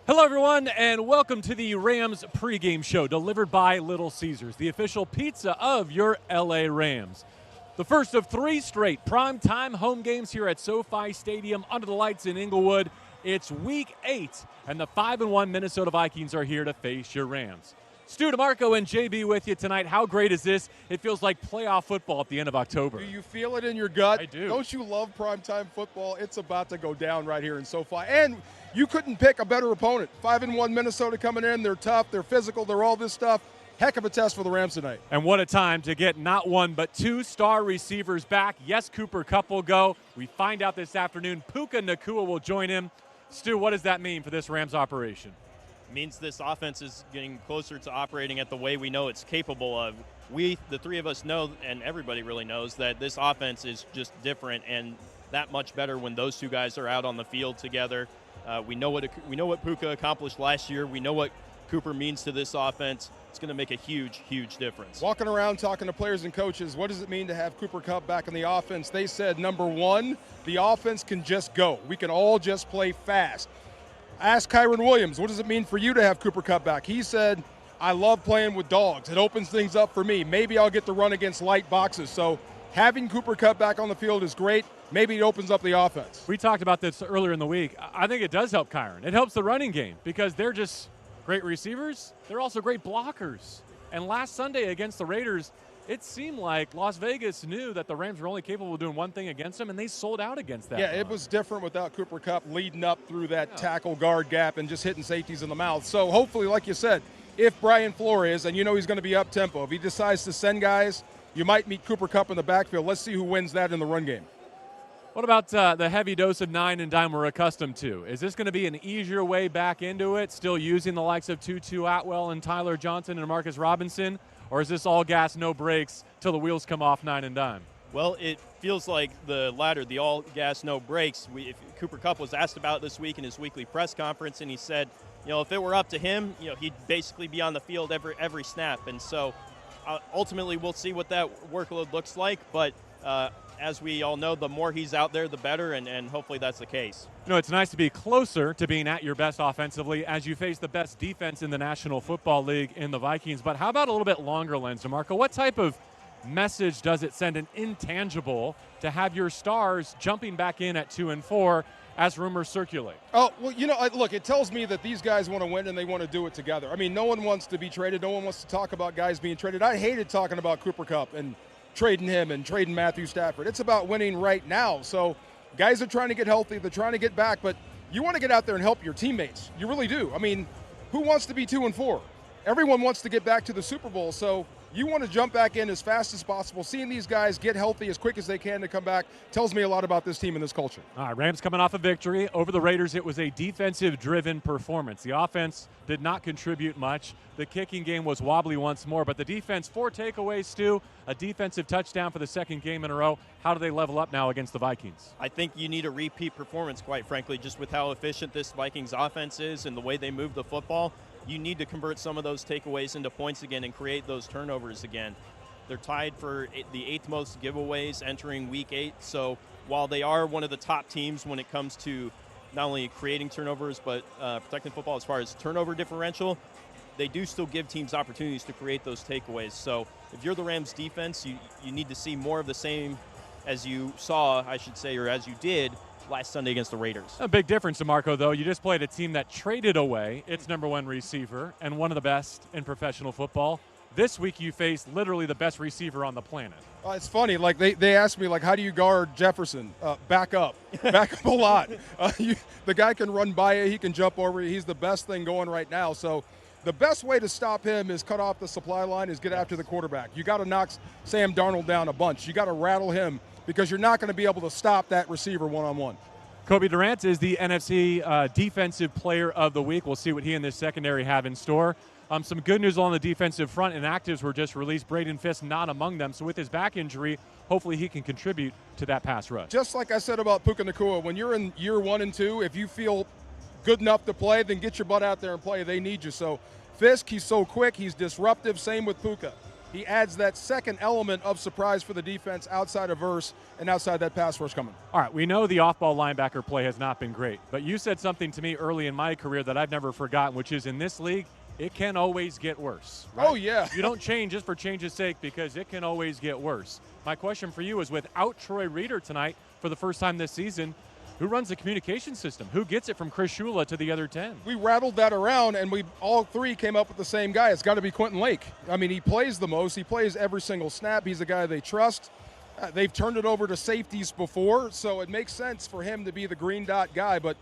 Hello, everyone, and welcome to the Rams pregame show delivered by Little Caesars, the official pizza of your LA Rams. The first of 3 straight primetime home games here at SoFi Stadium under the lights in Inglewood. It's Week 8, and the 5-1 Minnesota Vikings are here to face your Rams. Stu, DeMarco, and JB with you tonight. How great is this? It feels like playoff football at the end of October. Do you feel it in your gut? I do. Don't you love primetime football? It's about to go down right here in SoFi. And you couldn't pick a better opponent. 5-1 Minnesota coming in. They're tough. They're physical. They're all this stuff. Heck of a test for the Rams tonight. And what a time to get not one but 2 star receivers back. Yes, Cooper Kupp will go. We find out this afternoon Puka Nacua will join him. Stu, what does that mean for this Rams operation? Means this offense is getting closer to operating at the way we know it's capable of. We, the three of us, know, and everybody really knows, that this offense is just different and that much better when those 2 guys are out on the field together. We know what Puka accomplished last year. We know what Cooper means to this offense. It's going to make a huge, huge difference. Walking around talking to players and coaches, what does it mean to have Cooper Kupp back in the offense? They said, number one, the offense can just go. We can all just play fast. Ask Kyron Williams, what does it mean for you to have Cooper Kupp back? He said, I love playing with dogs. It opens things up for me. Maybe I'll get to run against light boxes. So having Cooper Kupp back on the field is great. Maybe it opens up the offense. We talked about this earlier in the week. I think it does help Kyron. It helps the running game because they're just great receivers. They're also great blockers. And last Sunday against the Raiders, it seemed like Las Vegas knew that the Rams were only capable of doing one thing against them, and they sold out against that. Yeah, it was different without Cooper Kupp leading up through that tackle guard gap and just hitting safeties in the mouth. So hopefully, like you said, if Brian Flores, and you know he's going to be up-tempo, if he decides to send guys, you might meet Cooper Kupp in the backfield. Let's see who wins that in the run game. What about the heavy dose of 9 and dime we're accustomed to? Is this going to be an easier way back into it, still using the likes of Tutu Atwell and Tyler Johnson and Marcus Robinson? Or is this all gas, no brakes, till the wheels come off 9 and dime? Well, it feels like the latter, the all gas, no brakes. Cooper Kupp was asked about this week in his weekly press conference, and he said, if it were up to him, he'd basically be on the field every snap. And so ultimately we'll see what that workload looks like. But as we all know, the more he's out there, the better, and hopefully that's the case. It's nice to be closer to being at your best offensively as you face the best defense in the National Football League in the Vikings. But how about a little bit longer lens, DeMarco? What type of message does it send, an intangible, to have your stars jumping back in at 2 and 4 as rumors circulate? Oh, well, look, it tells me that these guys want to win and they want to do it together. I mean, no one wants to be traded. No one wants to talk about guys being traded. I hated talking about Cooper Kupp and trading him and trading Matthew Stafford. It's about winning right now. So guys are trying to get healthy. They're trying to get back, but you want to get out there and help your teammates. You really do. I mean, who wants to be 2 and 4? Everyone wants to get back to the Super Bowl. So you want to jump back in as fast as possible. Seeing these guys get healthy as quick as they can to come back tells me a lot about this team and this culture. All right, Rams coming off a victory over the Raiders. It was a defensive-driven performance. The offense did not contribute much. The kicking game was wobbly once more, but the defense, 4 takeaways, Stu, a defensive touchdown for the 2nd game in a row. How do they level up now against the Vikings? I think you need a repeat performance, quite frankly, just with how efficient this Vikings offense is and the way they move the football. You need to convert some of those takeaways into points again and create those turnovers again. They're tied for the 8th most giveaways entering Week 8. So while they are one of the top teams when it comes to not only creating turnovers but protecting football as far as turnover differential, they do still give teams opportunities to create those takeaways. So if you're the Rams defense, you need to see more of the same as you saw, I should say, or as you did last Sunday against the Raiders. A big difference, DeMarco, though. You just played a team that traded away its number 1 receiver and one of the best in professional football. This week you face literally the best receiver on the planet. It's funny. Like they asked me, like, how do you guard Jefferson? Back up a lot. The guy can run by you. He can jump over you. He's the best thing going right now. So the best way to stop him is cut off the supply line, is get after the quarterback. You got to knock Sam Darnold down a bunch. You got to rattle him, because you're not going to be able to stop that receiver one-on-one. Kobe Durant is the NFC Defensive Player of the Week. We'll see what he and this secondary have in store. Some good news on the defensive front. Inactives were just released. Braden Fisk not among them. So with his back injury, hopefully he can contribute to that pass rush. Just like I said about Puka Nacua, when you're in year 1 and 2, if you feel good enough to play, then get your butt out there and play. They need you. So Fisk, he's so quick. He's disruptive. Same with Puka. he adds that second element of surprise for the defense outside of verse and outside that pass rush coming. All right, we know the off-ball linebacker play has not been great, but you said something to me early in my career that I've never forgotten, which is in this league, it can always get worse. Right? Oh, yeah. You don't change just for change's sake because it can always get worse. My question for you is, without Troy Reeder tonight for the first time this season, who runs the communication system? Who gets it from Chris Shula to the other 10? We rattled that around, and we all three came up with the same guy. It's got to be Quentin Lake. I mean, he plays the most. He plays every single snap. He's a guy they trust. They've turned it over to safeties before, so it makes sense for him to be the green dot guy. But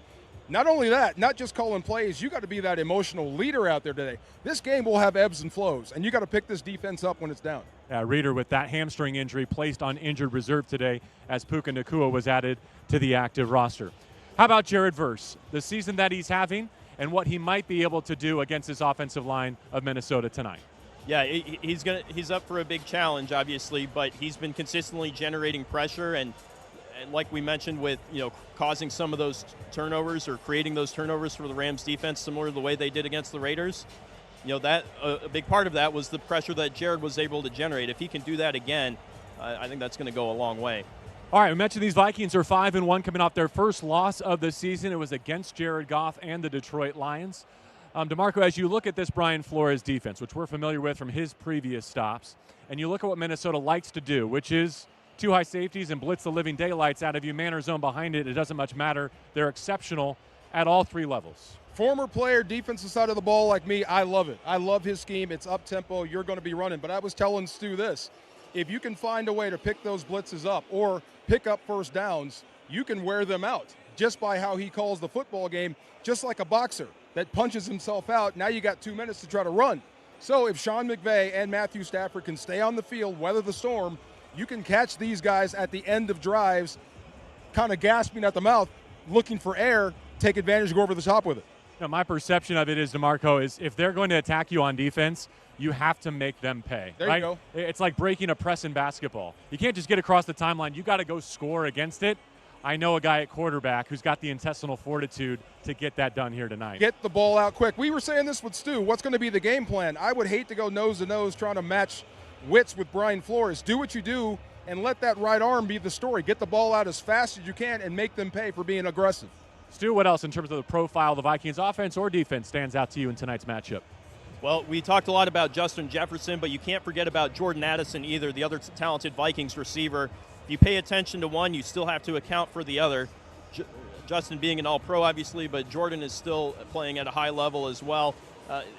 not only that, not just calling plays, you got to be that emotional leader out there today. This game will have ebbs and flows, and you got to pick this defense up when it's down. Reeder with that hamstring injury placed on injured reserve today as Puka Nacua was added to the active roster. How about Jared Verse, the season that he's having and what he might be able to do against this offensive line of Minnesota tonight? Yeah, he's up for a big challenge, obviously, but he's been consistently generating pressure and like we mentioned with, causing some of those turnovers or creating those turnovers for the Rams defense, similar to the way they did against the Raiders. That a big part of that was the pressure that Jared was able to generate. If he can do that again, I think that's going to go a long way. All right, we mentioned these Vikings are 5-1 coming off their first loss of the season. It was against Jared Goff and the Detroit Lions. DeMarco, as you look at this Brian Flores defense, which we're familiar with from his previous stops, and you look at what Minnesota likes to do, which is two high safeties and blitz the living daylights out of you, man or zone behind it, it doesn't much matter. They're exceptional at all three levels. Former player, defensive side of the ball like me, I love it. I love his scheme. It's up-tempo. You're going to be running. But I was telling Stu this. If you can find a way to pick those blitzes up or pick up first downs, you can wear them out just by how he calls the football game, just like a boxer that punches himself out. Now you got 2 minutes to try to run. So if Sean McVay and Matthew Stafford can stay on the field, weather the storm, you can catch these guys at the end of drives, kind of gasping at the mouth, looking for air, take advantage, go over the top with it. My perception of it is, DeMarco, is if they're going to attack you on defense, you have to make them pay. There right? you go. It's like breaking a press in basketball. You can't just get across the timeline. You got to go score against it. I know a guy at quarterback who's got the intestinal fortitude to get that done here tonight. Get the ball out quick. We were saying this with Stu. What's going to be the game plan? I would hate to go nose-to-nose trying to match wits with Brian Flores. Do what you do and let that right arm be the story. Get the ball out as fast as you can and make them pay for being aggressive. Stu, what else in terms of the profile of the Vikings offense or defense stands out to you in tonight's matchup? Well, we talked a lot about Justin Jefferson, but you can't forget about Jordan Addison either, the other talented Vikings receiver. If you pay attention to one, you still have to account for the other. Justin being an all-pro, obviously, but Jordan is still playing at a high level as well.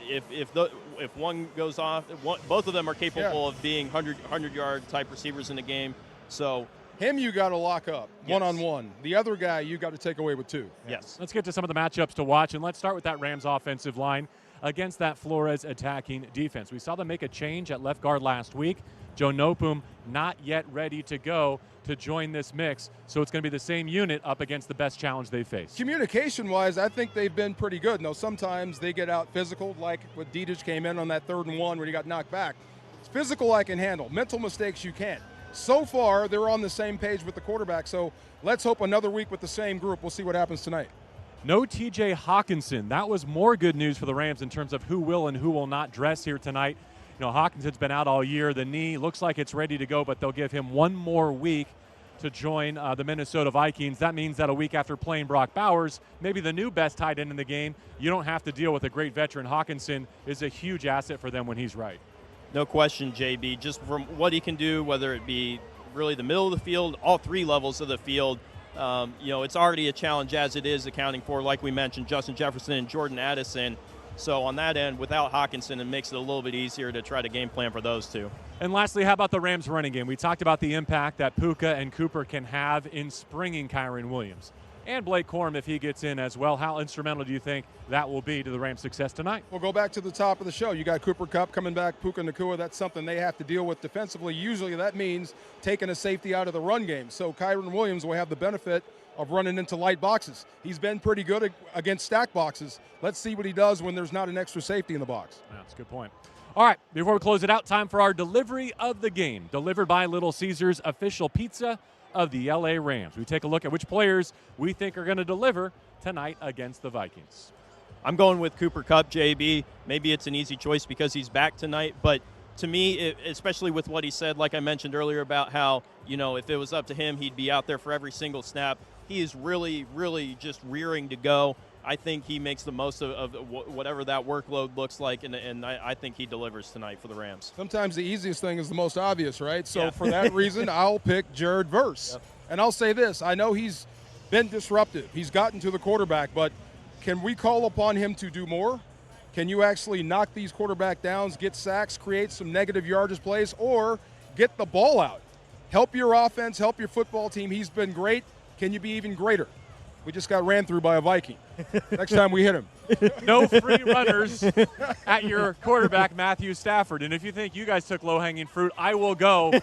If one goes off, both of them are capable of being 100-yard type receivers in the game. So him you got to lock up one-on-one. The other guy you got to take away with two. Yes. Let's get to some of the matchups to watch, and let's start with that Rams offensive line against that Flores attacking defense. We saw them make a change at left guard last week. Joe Nopum not yet ready to go to join this mix, so it's going to be the same unit up against the best challenge they face. Communication-wise, I think they've been pretty good. Now, sometimes they get out physical, like when Diedic came in on that 3rd and 1 where he got knocked back. It's physical I can handle. Mental mistakes you can't. So far, they're on the same page with the quarterback, so let's hope another week with the same group. We'll see what happens tonight. No T.J. Hawkinson. That was more good news for the Rams in terms of who will and who will not dress here tonight. Hawkinson's been out all year. The knee looks like it's ready to go, but they'll give him one more week to join the Minnesota Vikings. That means that a week after playing Brock Bowers, maybe the new best tight end in the game, you don't have to deal with a great veteran. Hawkinson is a huge asset for them when he's right. No question, JB. Just from what he can do, whether it be really the middle of the field, all 3 levels of the field, it's already a challenge as it is, accounting for, like we mentioned, Justin Jefferson and Jordan Addison. So on that end, without Hawkinson, it makes it a little bit easier to try to game plan for those two. And lastly, how about the Rams running game? We talked about the impact that Puka and Cooper can have in springing Kyren Williams. And Blake Corum, if he gets in as well. How instrumental do you think that will be to the Rams' success tonight? We'll go back to the top of the show. You got Cooper Kupp coming back, Puka Nacua. That's something they have to deal with defensively. Usually that means taking a safety out of the run game. So Kyren Williams will have the benefit of running into light boxes. He's been pretty good against stack boxes. Let's see what he does when there's not an extra safety in the box. That's a good point. All right, before we close it out, time for our delivery of the game. Delivered by Little Caesars, official pizza of the LA Rams. We take a look at which players we think are going to deliver tonight against the Vikings. I'm going with Cooper Kupp, JB. Maybe it's an easy choice because he's back tonight, but to me, especially with what he said, like I mentioned earlier about how, if it was up to him, he'd be out there for every single snap. He is really, really just rearing to go. I think he makes the most of whatever that workload looks like, and I think he delivers tonight for the Rams. Sometimes the easiest thing is the most obvious, right? So for that reason, I'll pick Jared Verse. Yep. And I'll say this. I know he's been disruptive. He's gotten to the quarterback, but can we call upon him to do more? Can you actually knock these quarterback downs, get sacks, create some negative yardage plays, or get the ball out? Help your offense, help your football team. He's been great. Can you be even greater? We just got ran through by a Viking. Next time we hit him. No free runners at your quarterback, Matthew Stafford. And if you think you guys took low-hanging fruit, I will go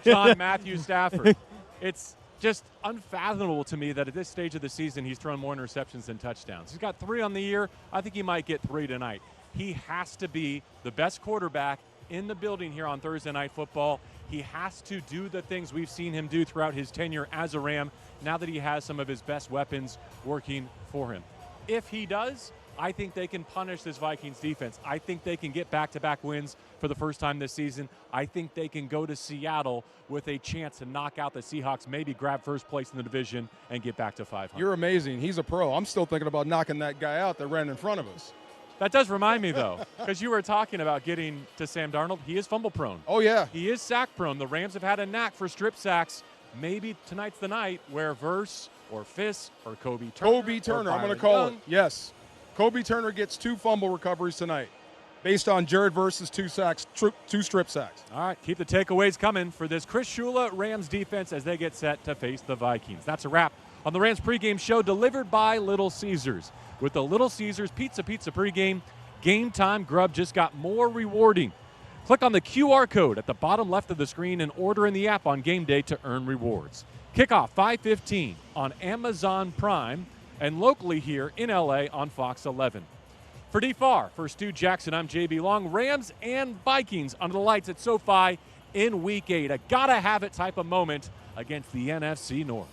John Matthew Stafford. It's just unfathomable to me that at this stage of the season he's thrown more interceptions than touchdowns. He's got 3 on the year. I think he might get 3 tonight. He has to be the best quarterback in the building here on Thursday Night Football. He has to do the things we've seen him do throughout his tenure as a Ram, now that he has some of his best weapons working for him. If he does, I think they can punish this Vikings defense. I think they can get back-to-back wins for the first time this season. I think they can go to Seattle with a chance to knock out the Seahawks, maybe grab first place in the division and get back to 500. You're amazing. He's a pro. I'm still thinking about knocking that guy out that ran in front of us. That does remind me, though, because you were talking about getting to Sam Darnold. He is fumble-prone. Oh, yeah. He is sack-prone. The Rams have had a knack for strip sacks. Maybe tonight's the night where Verse or Fisk or Kobe Turner. I'm going to call it. Yes. Kobe Turner gets 2 fumble recoveries tonight based on Jared Verse's 2 sacks, 2 strip sacks. All right, keep the takeaways coming for this Chris Shula Rams defense as they get set to face the Vikings. That's a wrap on the Rams pregame show delivered by Little Caesars. With the Little Caesars Pizza pregame, game time grub just got more rewarding. Click on the QR code at the bottom left of the screen and order in the app on game day to earn rewards. Kickoff 5:15 on Amazon Prime and locally here in LA on Fox 11. For Farr, for Stu Jackson, I'm JB Long. Rams and Vikings under the lights at SoFi in Week 8. A gotta-have-it type of moment against the NFC North.